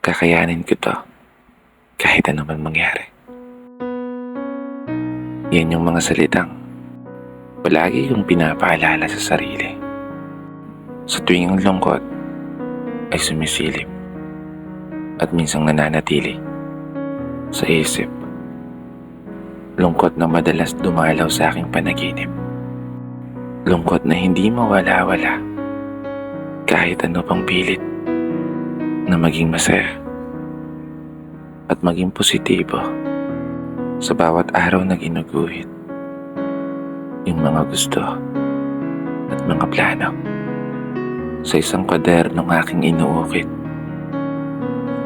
Kakayanin ko to kahit ano man mangyari. Yan yung mga salitang palagi kong pinapaalala sa sarili. Sa tuwing ang lungkot ay sumisilip at minsang nananatili sa isip. Lungkot na madalas dumalaw sa aking panaginip. Lungkot na hindi mawala-wala kahit ano pang pilit na maging masaya at maging positibo sa bawat araw na ginuguhit yung mga gusto at mga plano. Sa isang kwadernong aking inuukit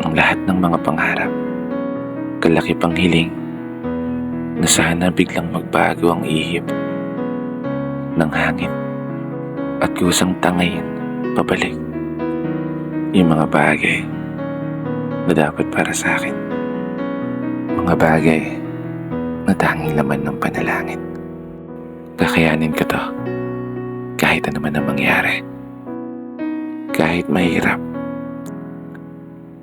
ang lahat ng mga pangarap, kalaki pang hiling na sana biglang magbago ang ihip ng hangin at kusang tangayin pabalik yung mga bagay na dapat para sa akin. Mga bagay na tanging laman ng panalangin. Kakayanin ko to kahit ano man ang mangyari. Kahit mahirap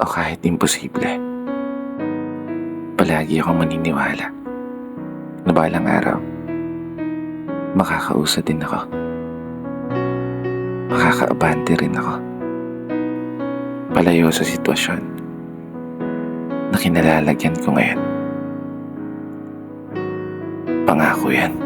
o kahit imposible. Palagi akong maniniwala na balang araw makakausad din ako. Makakaabante rin ako. Palayo sa sitwasyon na kinalalagyan ko ngayon. Pangako yan.